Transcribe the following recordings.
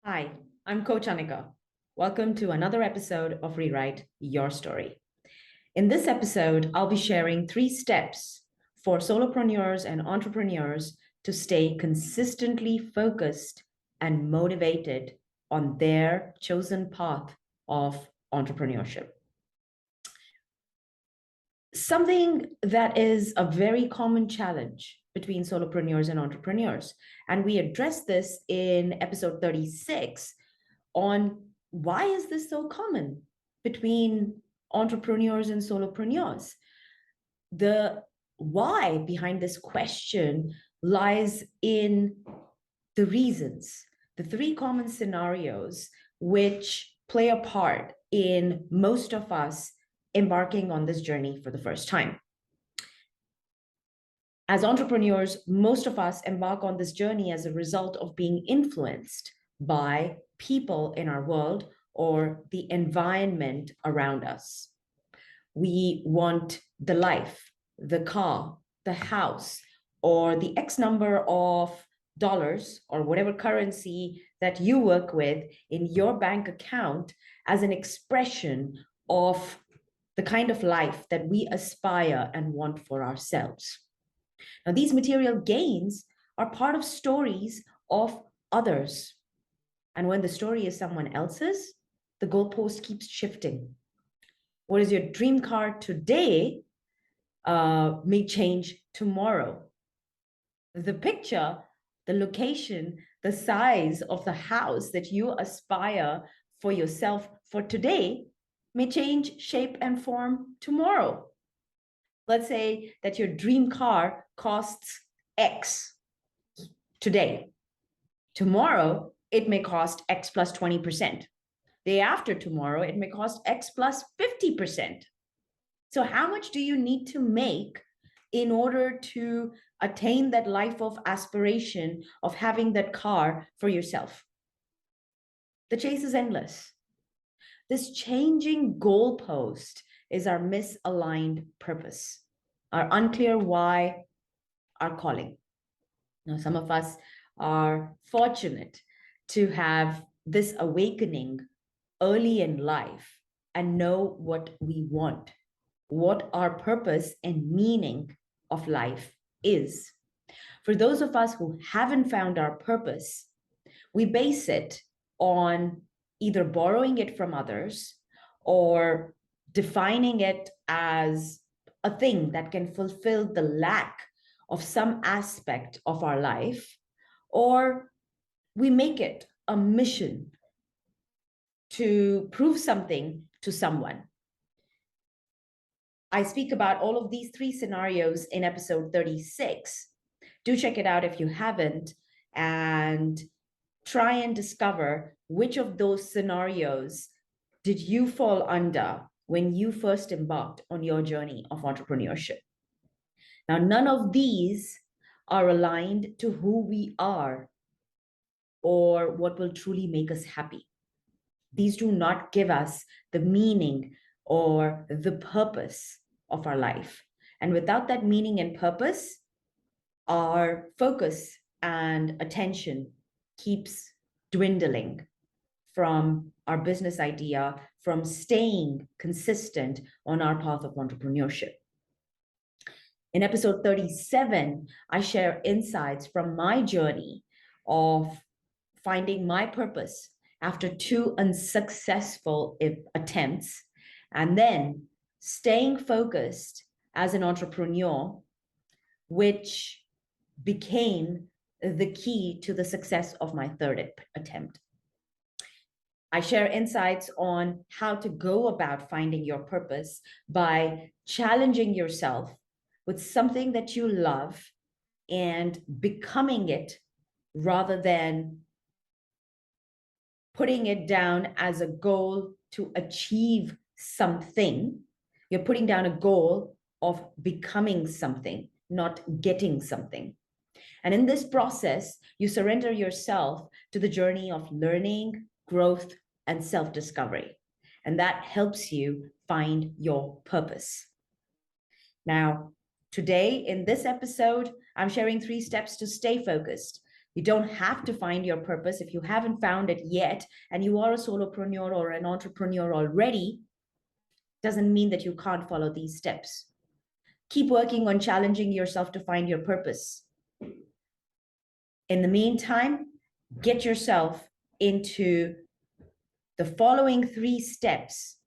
Hi, I'm Coach Anika. Welcome to another episode of Rewrite Your Story. In this episode, I'll be sharing 3 steps for solopreneurs and entrepreneurs to stay consistently focused and motivated on their chosen path of entrepreneurship. Something that is a very common challenge between solopreneurs and entrepreneurs. And we addressed this in episode 36 on why is this so common between entrepreneurs and solopreneurs. The why behind this question lies in the reasons, the 3 common scenarios which play a part in most of us embarking on this journey for the first time. As entrepreneurs, most of us embark on this journey as a result of being influenced by people in our world or the environment around us. We want the life, the car, the house, or the X number of dollars or whatever currency that you work with in your bank account as an expression of the kind of life that we aspire and want for ourselves. Now, these material gains are part of stories of others. And when the story is someone else's, the goalpost keeps shifting. What is your dream car today may change tomorrow. The picture, the location, the size of the house that you aspire for yourself for today may change shape and form tomorrow. Let's say that your dream car costs X today. Tomorrow, it may cost X plus 20%. Day after tomorrow, it may cost X plus 50%. So how much do you need to make in order to attain that life of aspiration of having that car for yourself? The chase is endless. This changing goalpost is our misaligned purpose, our unclear why, our calling. Now, some of us are fortunate to have this awakening early in life and know what we want, what our purpose and meaning of life is. For those of us who haven't found our purpose, we base it on either borrowing it from others or defining it as a thing that can fulfill the lack of some aspect of our life, or we make it a mission to prove something to someone. I speak about all of these 3 scenarios in episode 36. Do check it out if you haven't, and try and discover which of those scenarios did you fall under when you first embarked on your journey of entrepreneurship. Now, none of these are aligned to who we are or what will truly make us happy. These do not give us the meaning or the purpose of our life. And without that meaning and purpose, our focus and attention keeps dwindling from our business idea, from staying consistent on our path of entrepreneurship. In episode 37, I share insights from my journey of finding my purpose after 2 unsuccessful attempts, and then staying focused as an entrepreneur, which became the key to the success of my 3rd attempt. I share insights on how to go about finding your purpose by challenging yourself with something that you love and becoming it rather than putting it down as a goal to achieve something. You're putting down a goal of becoming something, not getting something. And in this process, you surrender yourself to the journey of learning, growth, and self-discovery. And that helps you find your purpose. Now, today in this episode, I'm sharing 3 steps to stay focused, You don't have to find your purpose if you haven't found it yet, and you are a solopreneur or an entrepreneur already, doesn't mean that you can't follow these steps. Keep working on challenging yourself to find your purpose. In the meantime, get yourself into the following 3 steps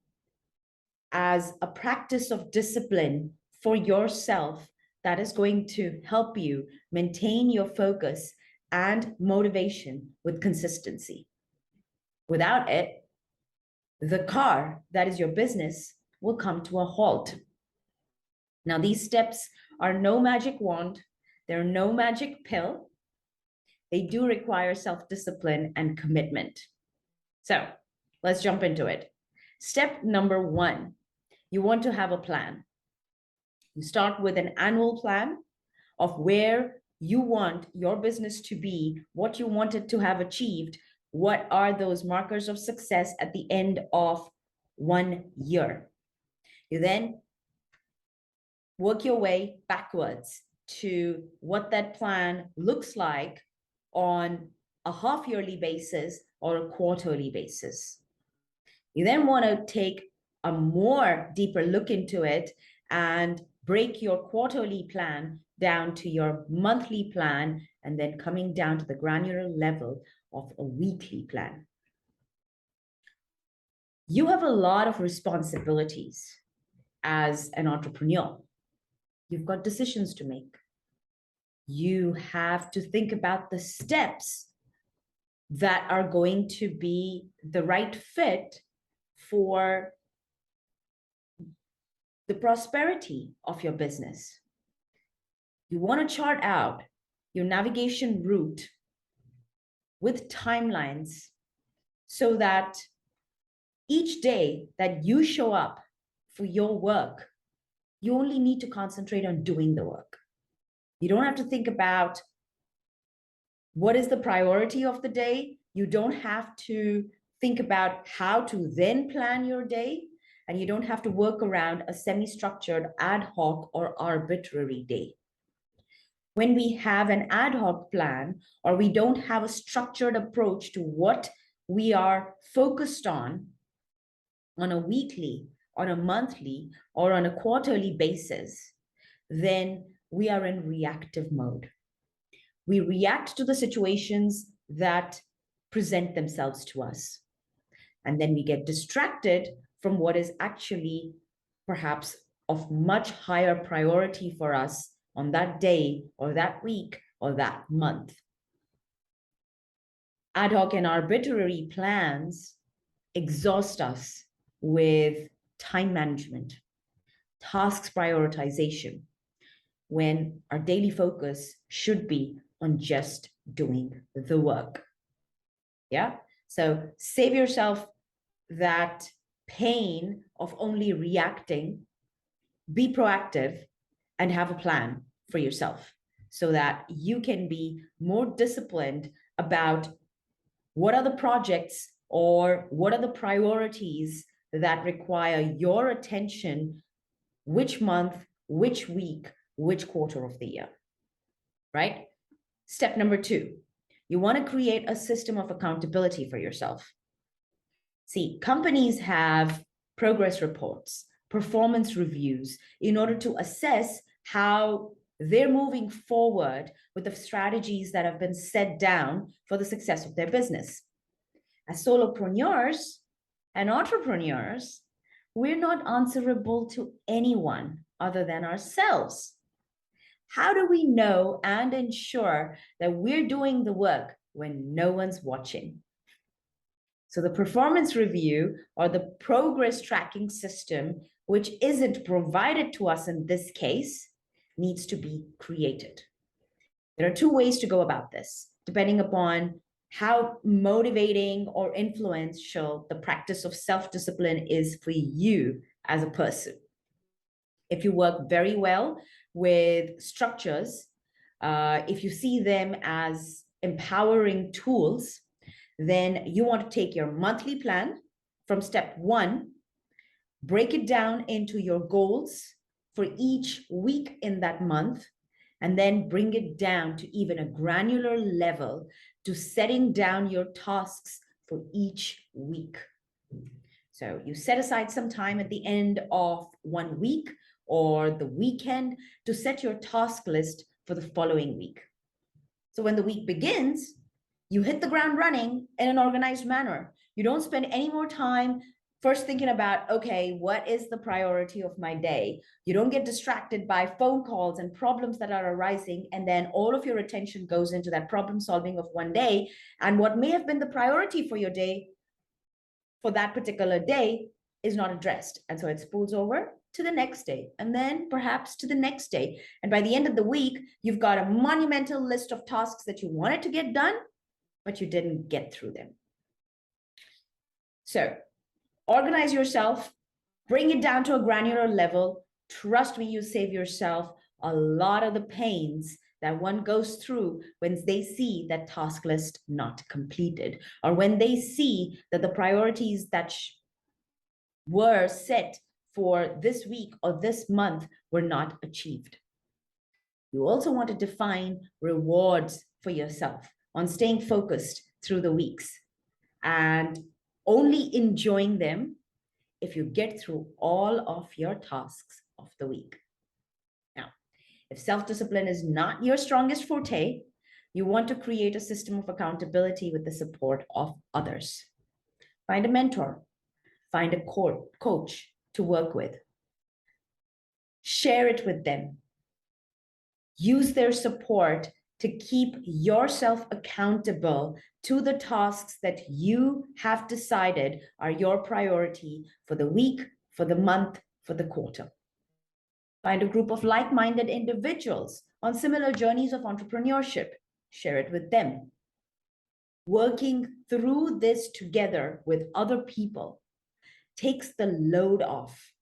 as a practice of discipline for yourself that is going to help you maintain your focus and motivation with consistency. Without it, the car that is your business will come to a halt. Now, these steps are no magic wand. They're no magic pill. They do require self-discipline and commitment. So let's jump into it. Step number 1, you want to have a plan. You start with an annual plan of where you want your business to be, what you want it to have achieved, what are those markers of success at the end of 1 year. You then work your way backwards to what that plan looks like on a half-yearly basis or a quarterly basis. You then want to take a more deeper look into it and break your quarterly plan down to your monthly plan, and then coming down to the granular level of a weekly plan. You have a lot of responsibilities as an entrepreneur. You've got decisions to make. You have to think about the steps that are going to be the right fit for the prosperity of your business. You want to chart out your navigation route with timelines so that each day that you show up for your work, you only need to concentrate on doing the work. You don't have to think about what is the priority of the day. You don't have to think about how to then plan your day, and you don't have to work around a semi-structured, ad hoc, or arbitrary day. When we have an ad hoc plan, or we don't have a structured approach to what we are focused on a weekly, on a monthly, or on a quarterly basis, then we are in reactive mode. We react to the situations that present themselves to us. And then we get distracted from what is actually perhaps of much higher priority for us on that day or that week or that month. Ad hoc and arbitrary plans exhaust us with time management, tasks prioritization, when our daily focus should be on just doing the work. Yeah. So save yourself that pain of only reacting, be proactive, and have a plan for yourself so that you can be more disciplined about what are the projects or what are the priorities that require your attention, which month, which week, which quarter of the year, right? Step number 2, you want to create a system of accountability for yourself. See, companies have progress reports, performance reviews in order to assess how they're moving forward with the strategies that have been set down for the success of their business. As solopreneurs and entrepreneurs, we're not answerable to anyone other than ourselves. How do we know and ensure that we're doing the work when no one's watching? So the performance review or the progress tracking system, which isn't provided to us in this case, needs to be created. There are 2 ways to go about this, depending upon how motivating or influential the practice of self-discipline is for you as a person. If you work very well with structures, if you see them as empowering tools, then you want to take your monthly plan from step 1, break it down into your goals for each week in that month, and then bring it down to even a granular level to setting down your tasks for each week. So you set aside some time at the end of 1 week or the weekend to set your task list for the following week. So when the week begins, you hit the ground running in an organized manner. You don't spend any more time first thinking about, okay, what is the priority of my day? You don't get distracted by phone calls and problems that are arising, and then all of your attention goes into that problem solving of one day. And what may have been the priority for your day, for that particular day, is not addressed. And so it spools over to the next day, and then perhaps to the next day. And by the end of the week, you've got a monumental list of tasks that you wanted to get done, but you didn't get through them. So organize yourself, bring it down to a granular level. Trust me, you save yourself a lot of the pains that one goes through when they see that task list not completed, or when they see that the priorities that were set for this week or this month were not achieved. You also want to define rewards for yourself on staying focused through the weeks and only enjoying them if you get through all of your tasks of the week. Now, if self-discipline is not your strongest forte, you want to create a system of accountability with the support of others. Find a mentor, find a coach to work with. Share it with them. Use their support to keep yourself accountable to the tasks that you have decided are your priority for the week, for the month, for the quarter. Find a group of like-minded individuals on similar journeys of entrepreneurship. Share it with them. Working through this together with other people takes the load off.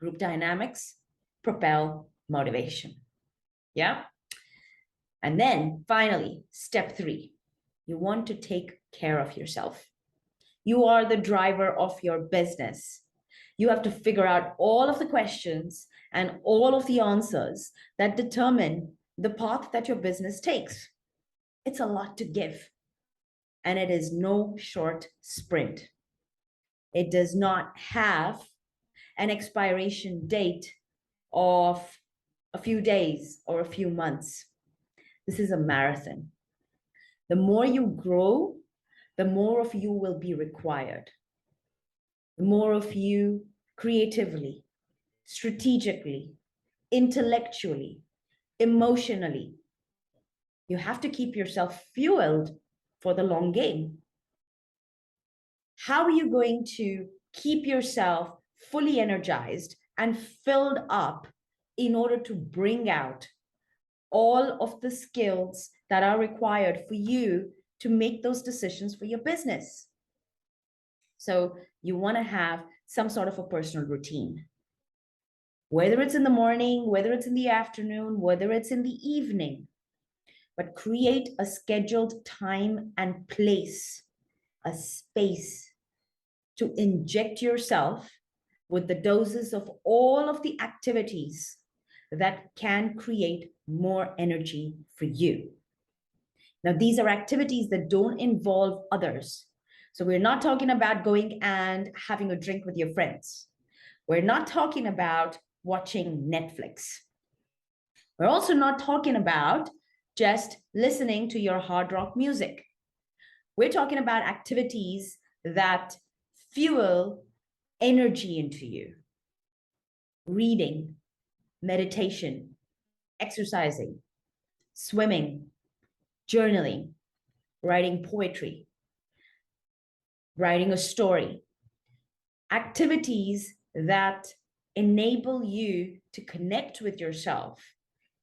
Group dynamics propel motivation. Yeah? And then finally, step 3, you want to take care of yourself. You are the driver of your business. You have to figure out all of the questions and all of the answers that determine the path that your business takes. It's a lot to give, and it is no short sprint. It does not have an expiration date of a few days or a few months. This is a marathon. The more you grow, the more of you will be required. The more of you creatively, strategically, intellectually, emotionally. You have to keep yourself fueled for the long game. How are you going to keep yourself fully energized and filled up in order to bring out all of the skills that are required for you to make those decisions for your business? So you want to have some sort of a personal routine, whether it's in the morning, whether it's in the afternoon, whether it's in the evening, but create a scheduled time and place, a space to inject yourself with the doses of all of the activities that can create more energy for you. Now, these are activities that don't involve others. So we're not talking about going and having a drink with your friends. We're not talking about watching Netflix. We're also not talking about just listening to your hard rock music. We're talking about activities that fuel energy into you. Reading, meditation, exercising, swimming, journaling, writing poetry, writing a story. Activities that enable you to connect with yourself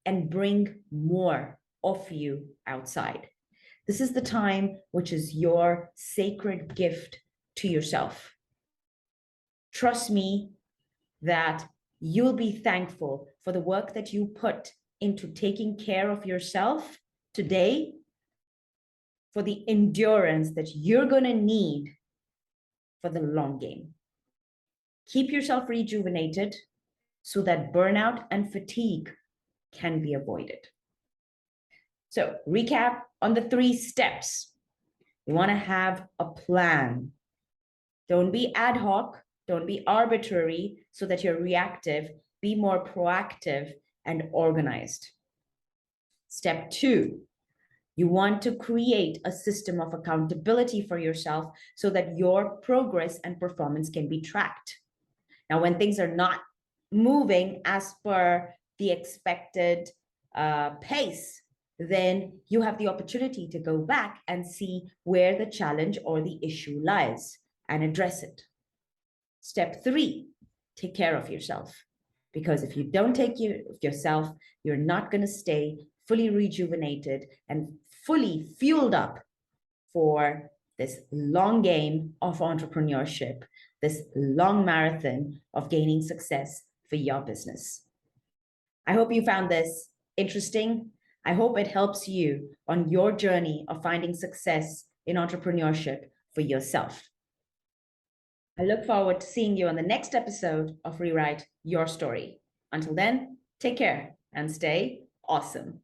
and bring more of you outside. This is the time which is your sacred gift to yourself. Trust me that you'll be thankful for the work that you put into taking care of yourself today, for the endurance that you're going to need for the long game. Keep yourself rejuvenated so that burnout and fatigue can be avoided. So recap on the 3 steps. You want to have a plan. Don't be ad hoc, don't be arbitrary so that you're reactive. Be more proactive and organized. Step 2, you want to create a system of accountability for yourself so that your progress and performance can be tracked. Now, when things are not moving as per the expected pace, then you have the opportunity to go back and see where the challenge or the issue lies and address it. Step 3, take care of yourself. Because if you don't take care of yourself, you're not going to stay fully rejuvenated and fully fueled up for this long game of entrepreneurship, this long marathon of gaining success for your business. I hope you found this interesting. I hope it helps you on your journey of finding success in entrepreneurship for yourself. I look forward to seeing you on the next episode of Rewrite Your Story. Until then, take care and stay awesome.